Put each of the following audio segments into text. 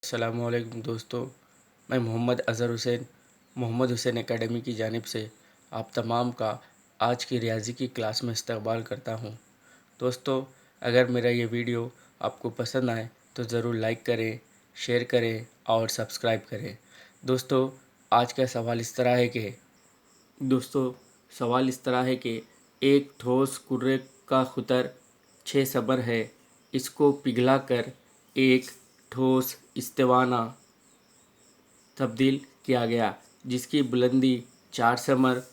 अस्सलामुअलैकुम दोस्तों, मैं मोहम्मद हुसैन एकेडमी की जानिब से आप तमाम का आज की रियाज़ी की क्लास में इस्तकबाल करता हूं। दोस्तों, अगर मेरा ये वीडियो आपको पसंद आए तो ज़रूर लाइक करें, शेयर करें और सब्सक्राइब करें। दोस्तों, आज का सवाल इस तरह है कि एक ठोस कुर्रे का खुतर 6 समर है, इसको पिघला कर एक ठोस इस्तेवाना तब्दील किया गया जिसकी बुलंदी 4 समर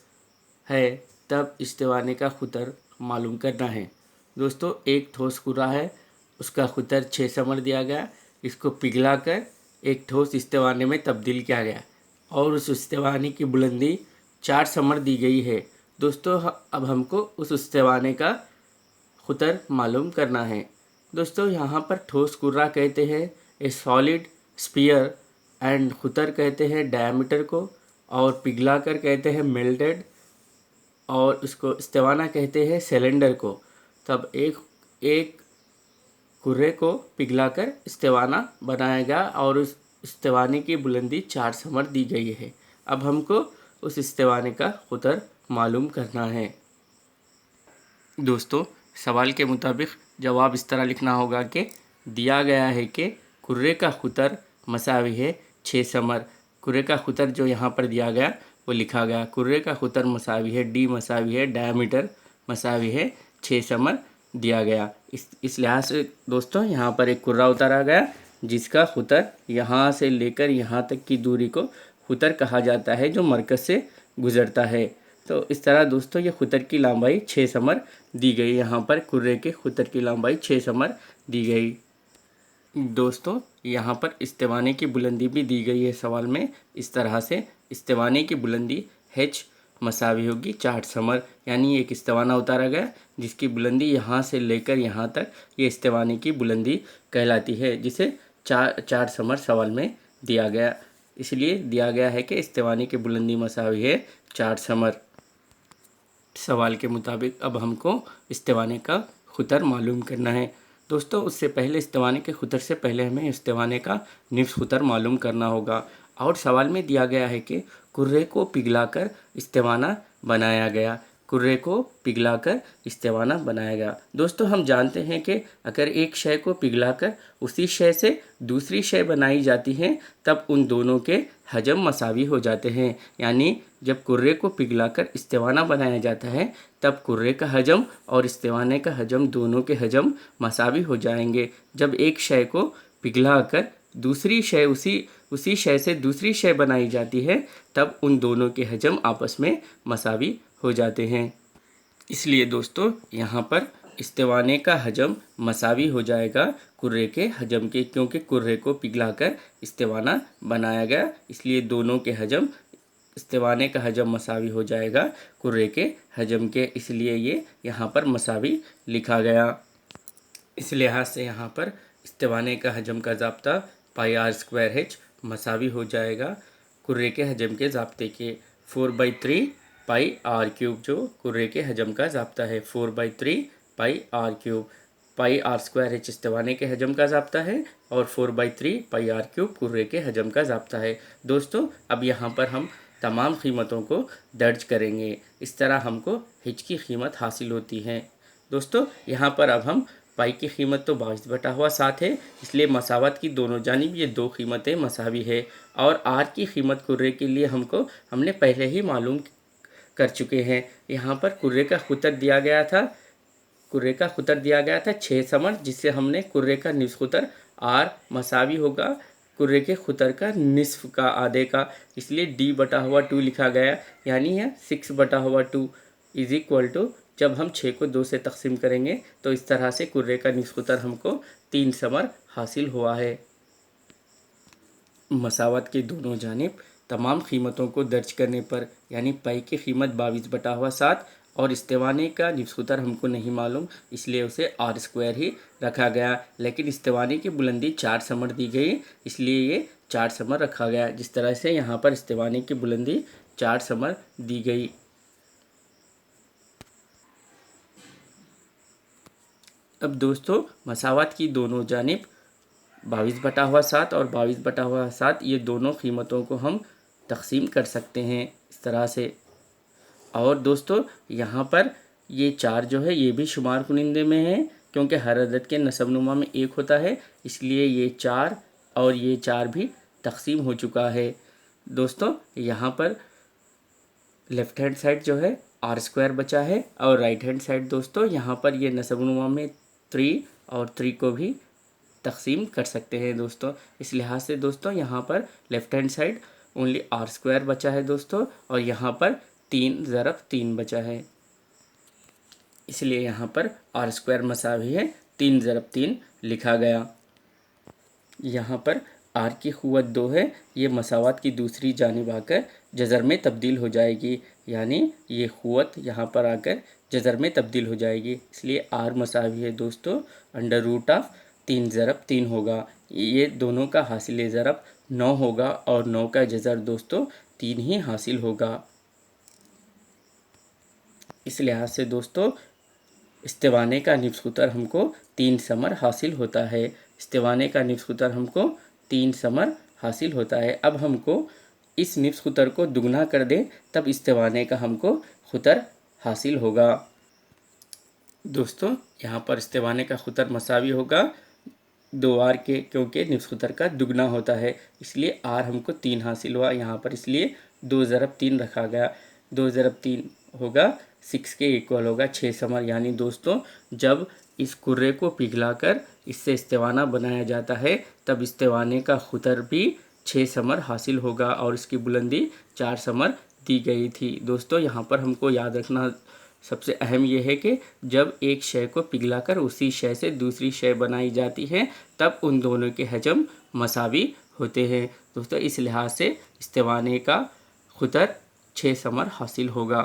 है। तब इस्तेवाने का खुतर मालूम करना है। दोस्तों, एक ठोस कुर्रा है, उसका खुतर 6 समर दिया गया, इसको पिघला कर एक ठोस इस्तेवाने में तब्दील किया गया और उस इस्तेवाने की बुलंदी 4 समर दी गई है। दोस्तों, अब हमको उस इस्तेवाने का खुतर मालूम करना है। दोस्तों, यहाँ पर ठोस कुर्रा कहते हैं ए सॉलिड स्फीयर एंड खुतर कहते हैं डायमीटर को, और पिघला कर कहते हैं मेल्टेड, और उसको इस्तेवाना कहते हैं सिलेंडर को। तब एक एक कुर्रे को पिघलाकर इस्तेवाना बनाया गया और उस इस्तेवाने की बुलंदी 4 समर दी गई है। अब हमको उस इस्तेवाने का खुतर मालूम करना है। दोस्तों, सवाल के मुताबिक जवाब इस तरह लिखना होगा कि दिया गया है कि कुर्रे का खुतर मसावी है 6 समर। कुर्रे का खुतर जो यहाँ पर दिया गया वो लिखा गया। कुर्रे का खुतर मसावी है, डी मसावी है, डायमीटर मसावी है 6 समर दिया गया। इस लिहाज से दोस्तों यहाँ पर एक कुर्रा उतारा गया जिसका खुतर यहाँ से लेकर यहाँ तक की दूरी को खुतर कहा जाता है, जो मरकज़ से गुज़रता है। तो इस तरह दोस्तों ये खुतर की लंबाई 6 समर दी गई। यहाँ पर कुर्रे के खुतर की लंबाई 6 समर दी गई। दोस्तों, यहाँ पर इस्तेवाने की बुलंदी भी दी गई है सवाल में। इस तरह से इस्तेवाने की बुलंदी h मसावी होगी 4 समर, यानी एक इस्तेवाना उतारा गया जिसकी बुलंदी यहाँ से लेकर यहाँ तक ये इस्तेवाने की बुलंदी कहलाती है, जिसे 4 समर सवाल में दिया गया। इसलिए दिया गया है कि इस्तेवाने की बुलंदी मसावी है 4 समर। सवाल के मुताबिक अब हमको इस्तेवाने का खुतर मालूम करना है। दोस्तों, उससे पहले इस्तेवाने के खुतर से पहले हमें इस्तेवाने का निफ्स खुतर मालूम करना होगा। और सवाल में दिया गया है कि कुर्रे को पिघलाकर इस्तेवाना बनाया गया। कुर्रे को पिघलाकर इस्तेवाना बनाया गया। दोस्तों, हम जानते हैं कि अगर एक शय को पिघलाकर उसी शय से दूसरी शय बनाई जाती है तब उन दोनों के हजम मसावी हो जाते हैं। यानी जब कुर्रे को पिघलाकर इस्तेवाना बनाया जाता है तब कुर्रे का हजम और इस्तेवाने का हजम दोनों के हजम मसावी हो जाएंगे। जब एक शय को पिघलाकर दूसरी शय उसी शय से दूसरी शय बनाई जाती है तब उन दोनों के हजम आपस में मसावी हो जाते हैं। इसलिए दोस्तों यहाँ पर इस्तेवाने का हजम मसावी हो जाएगा कुर्रे के हजम के, क्योंकि कुर्रे को पिघलाकर इस्तेवाना बनाया गया, इसलिए दोनों के हजम इस्तेवाने का हजम मसावी हो जाएगा कुर्रे के हजम के, इसलिए ये यहाँ पर मसावी लिखा गया। इस लिहाज से यहाँ पर इस्तेवाने का हजम का ज़ाब्ता πr² मसावी हो जाएगा कुर्रे के हजम के ज़ाब्ते के। 4/3 πr³ जो कुर्रे के हजम का ज़ाब्ता है, 4/3 πr³। πr² इस्तेवाने के हजम का ज़ाब्ता है और 4/3 πr³ कुर्रे के हजम का ज़ाब्ता है। दोस्तों, अब यहाँ पर हम तमाम कीमतों को दर्ज करेंगे। इस तरह हमको हिच की कीमत हासिल होती है। दोस्तों, यहाँ पर अब हम पाई की कीमत तो 22/7 है, इसलिए मसावत की दोनों जानिब ये दो कीमतें मसावी है। और आर की कीमत कुर्रे के लिए हमने पहले ही मालूम कर चुके हैं। यहाँ पर कुर्रे का खुतर दिया गया था 6 समर, जिससे हमने कुर्रे का निस्फ खुतर आर मसावी होगा कुर्रे के खुतर का निस्फ का, आधे का, इसलिए d/2 लिखा गया। यानी है 6/2 इज इक्वल टू, जब हम 6 को 2 से तकसीम करेंगे तो इस तरह से कुर्रे का निस्फ खुतर हमको 3 समर हासिल हुआ है। मसावत के दोनों जानिब तमाम कीमतों को दर्ज करने पर, यानी पाई की कीमत 22/7 और इस्तेवाने का निस्फ खुतर हमको नहीं मालूम, इसलिए उसे r² ही रखा गया। लेकिन इस्तेवाने की बुलंदी 4 समर दी गई, इसलिए ये 4 समर रखा गया। जिस तरह से यहाँ पर इस्तेवाने की बुलंदी 4 समर दी गई। अब दोस्तों, मसावत की दोनों जानिब 22/7 और 22/7 ये दोनों कीमतों को हम तक़सीम कर सकते हैं इस तरह से। और दोस्तों यहाँ पर ये 4 जो है ये भी शुमार कुनिंदे में है, क्योंकि हर अदद के नसबनुमा में 1 होता है, इसलिए ये 4 और ये 4 भी तक़सीम हो चुका है। दोस्तों यहाँ पर लेफ़्ट हैंड साइड जो है r² बचा है, और राइट हैंड साइड दोस्तों यहाँ पर ये नसबनुमा में 3 और 3 को भी तक़सीम कर सकते हैं दोस्तों। इस लिहाज से दोस्तों यहाँ पर left hand side only r² बचा है दोस्तों, और यहाँ पर 3 ज़रब 3 बचा है, इसलिए यहाँ पर r² मसावी है 3 ज़रब 3 लिखा गया। यहाँ पर r की क़ुव्वत 2 है, ये मसावत की दूसरी जानिब आकर जज़र में तब्दील हो जाएगी, यानी ये क़ुव्वत यहाँ पर आकर जज़र में तब्दील हो जाएगी, इसलिए r मसावी है दोस्तों √ऑफ़ 3 ज़रब 3 होगा। ये दोनों का हासिल ज़रब 9 होगा, और 9 का जज़र दोस्तों 3 ही हासिल होगा। इस लिहाज से दोस्तों इस्तिवाने का निफ्स ख़ुतर हमको 3 समर हासिल होता है। इस्तिवाने का निफ्स ख़ुतर हमको 3 समर हासिल होता है। अब हमको इस निफ्स ख़ुतर को दुगना कर दें, तब इस्तिवाने का हमको ख़ुतर हासिल होगा। दोस्तों यहाँ पर इस्तिवाने का ख़ुतर मसावी होगा 2r के, क्योंकि निफ्स ख़ुतर का दुगना होता है, इसलिए r हमको 3 हासिल हुआ यहाँ पर, इसलिए 2 ज़रब 3 रखा गया। 2 ज़रब 3 होगा 6 के इक्वल होगा 6 समर। यानी दोस्तों जब इस कुर्रे को पिघलाकर इससे इस्तिवाना बनाया जाता है, तब इस्तिवाने का ख़ुतर भी 6 समर हासिल होगा, और इसकी बुलंदी 4 समर दी गई थी। दोस्तों यहाँ पर हमको याद रखना सबसे अहम यह है कि जब एक शय को पिघलाकर उसी शय से दूसरी शय बनाई जाती है, तब उन दोनों के हजम मसावी होते हैं। दोस्तों इस लिहाज से इस्तिवाने का ख़ुतर 6 समर हासिल होगा।